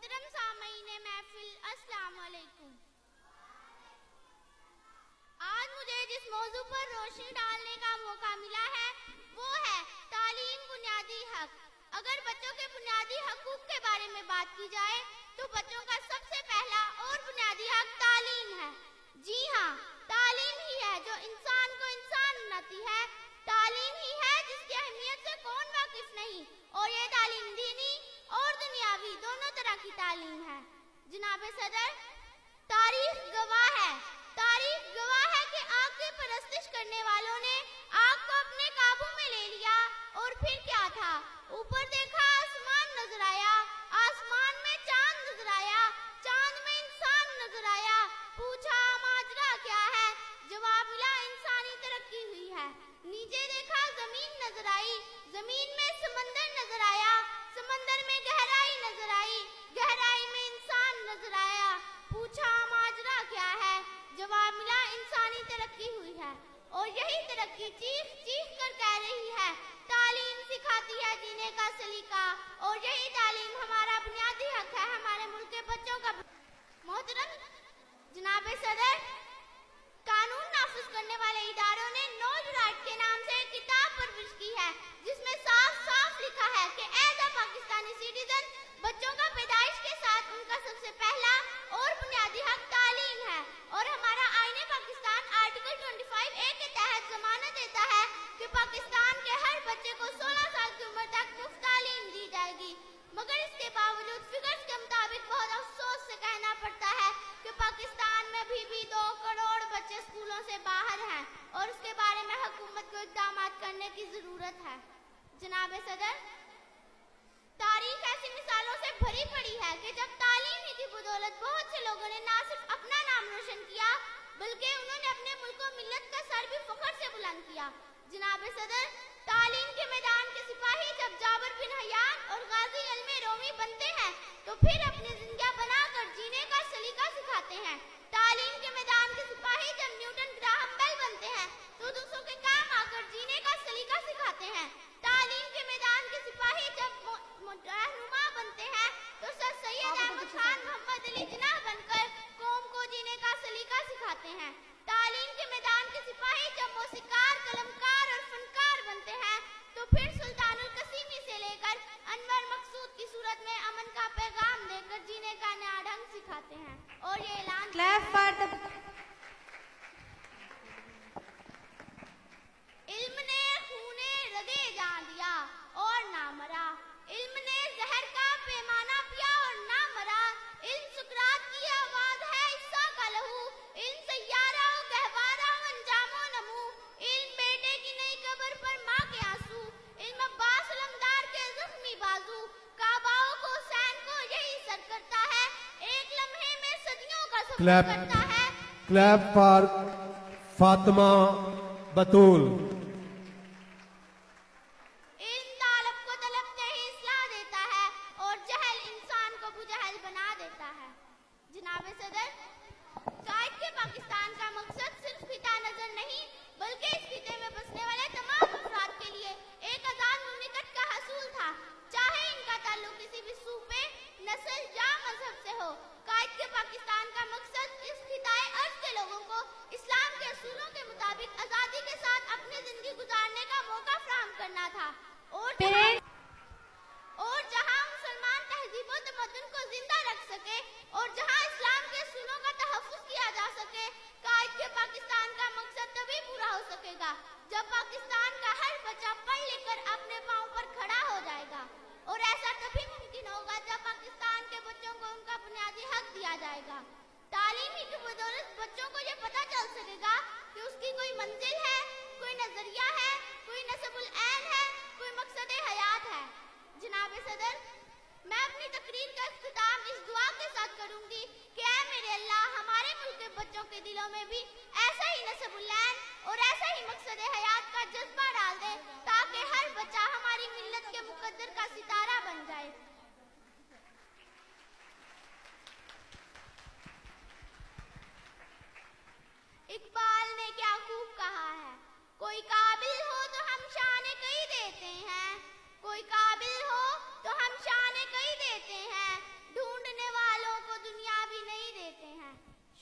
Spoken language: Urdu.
محترم سامعین محفل السلام علیکم۔ آج مجھے جس موضوع پر روشنی ڈالنے کا موقع ملا ہے وہ ہے تعلیم بنیادی حق۔ اگر بچوں کے بنیادی حقوق کے بارے میں بات کی جائے تو بچوں کا سب سے پہلا اور بنیادی حق تعلیم ہے۔ جی ہاں، تعلیم ہی ہے جو انسان کو انسان بناتی ہے، تعلیم ہی ہے جس کی اہمیت سے کون واقف نہیں، اور یہ تعلیم دینی اور دنیاوی دونوں طرح کی تعلیم ہے۔ جناب صدر، تاریخ گواہ ہے کہ آگ کی پرستش کرنے والوں نے آگ کو اپنے قابو میں لے لیا، اور پھر کیا تھا؟ اوپر دیکھا آسمان نظر آیا، آسمان میں چاند نظر آیا، چاند میں انسان نظر آیا، پوچھا ماجرا کیا ہے؟ جواب ملا انسانی ترقی ہوئی ہے۔ نیچے دیکھا زمین نظر آئی، زمین میں سمندر نظر آیا، سمندر میں گہرائی نظر آئی، گہرائی میں انسان نظر آیا، پوچھا ماجرا کیا ہے؟ جواب ملا انسانی ترقی ہوئی ہے۔ اور یہی ترقی چیخ چیخ کر کہہ رہی ہے تعلیم سکھاتی ہے جینے کا سلیقہ، اور یہی تعلیم ہمارا بنیادی حق ہے، ہمارے ملک کے بچوں کا۔ محترم جناب صدر، قانون نافذ کرنے والے اداروں نے نوج رائٹ کے نام سے ایک کتاب پرورش کی ہے جس میں صاف صاف لکھا ہے کہ ایز اے پاکستانی سٹیزن بچوں کا پیدائش کے ساتھ ان کا سب سے پہلا اور بنیادی حق تعلیم ہے، اور ہمارا آئین پاکستان آرٹیکل 25A کے تحت ضمانت دیتا ہے کہ پاکستان کے ہر بچے کو 16 سال کی عمر تک مفت تعلیم دی جائے گی۔ مگر اس کے باوجود فگرز کے مطابق بہت افسوس سے کہنا پڑتا ہے کہ پاکستان میں بھی 2 کروڑ بچے اسکولوں سے باہر ہیں، اور اس کے بارے میں حکومت کو اقدامات کرنے کی ضرورت ہے۔ جناب صدر، تاریخ ایسی مثالوں سے بھری پڑی ہے کہ جب تعلیم ہی کی بدولت بہت سے لوگوں نے نہ صرف اپنا نام روشن کیا بلکہ انہوں نے اپنے ملک و ملت کا سر بھی فخر سے بلند کیا۔ جناب صدر، تعلیم کے میدان کے سپاہی جب جابر بن حیان اور غازی علم رومی بنتے ہیں تو پھر اپنی زندگیاں بنا کر جینے کا سلیقہ سکھاتے ہیں۔ تعلیم کے میدان کے سپاہی جب نیوٹن گراہم بیل بنتے ہیں تو دوسروں کے کام آ کر جینے کا سلیقہ سکھاتے ہیں۔ تعلیم کے میدان کے سپاہی جب رہنما بنتے ہیں تو سر سید احمد خان محمد علی جناح بن کر قوم کو جینے کا سلیقہ سکھاتے ہیں۔ تعلیم کے میدان کے سپاہی جب موسیقار، قلمکار اور فنکار بنتے ہیں تو پھر سلطان القسیمی سے لے کر انور مقصود کی صورت میں امن کا پیغام دے کر جینے کا نیا ڈھنگ سکھاتے ہیں۔ اور یہ اعلان علم نے خونے رگے جان دیا اور نہ مرا، علم نے زہر کا پیمانہ پیا اور نہ مرا، علم سکرات کی آواز ہے عیسیٰ کا لہو، علم سیارہ و گہوارہ و انجام و نمو، علم بیٹے کی نئی قبر پر ماں کے آنسو، علم عباس علمدار کے زخمی بازو، کعباؤں کو حسین کو یہی سر کرتا ہے، ایک لمحے میں صدیوں کا سفر کرتا ہے۔ کلیپ فار فاطمہ بطول۔ علم طالب کو طلبتے ہی اصلاح دیتا ہے اور جہل انسان کو بجہل بنا دیتا ہے۔ جناب صدر، قائد کے پاکستان کا مقصد صرف خطہ نظر نہیں بلکہ اس خطے میں بسنے والے تمام افراد کے لیے ایک آزاد مملکت کا حصول تھا، چاہے ان کا تعلق کسی بھی صوبے، نسل یا مذہب سے ہو۔ قائد کے پاکستان کا مقصد اس خطۂ ارض کے لوگوں کو اسلام کے اصولوں کے مطابق آزادی کے ساتھ اپنی زندگی گزارنے کا موقع فراہم کرنا تھا، اور جہاں مسلمان تہذیب و تمدن کو زندہ رکھ سکے اور جہاں اسلام کے اصولوں کا تحفظ کیا جا سکے، قائد کے پاکستان کا مقصد تبھی پورا ہو سکے گا جب پاکستان کا ہر بچہ پڑھ لکھ کر اپنے پاؤں پر کھڑا ہو جائے گا، اور ایسا تبھی ممکن ہوگا جب پاکستان کے بچوں کو ان کا بنیادی حق دیا جائے گا۔ تعلیم ہی کی بدولت بچوں کو یہ پتہ چل سکے گا کہ اس کی کوئی منزل ہے، کوئی نظریہ ہے، کوئی نصب العین ہے، کوئی مقصد حیات ہے۔ جناب صدر، میں اپنی تقریر کا اختتام اس دعا کے ساتھ کروں گی کہ اے میرے اللہ، ہمارے ملک کے بچوں کے دلوں میں بھی ایسا ہی نصب العین اور ایسا ہی مقصد حیات کا جذبہ ڈال دے تاکہ ہر بچہ ہماری ملت کے مقدر کا ستارہ بن جائے۔ اقبال نے کیا خوب کہا ہے، کوئی قابل ہو تو ہم شان کئی دیتے ہیں، کوئی قابل ہو تو ہم شان کئی دیتے ہیں، ڈھونڈنے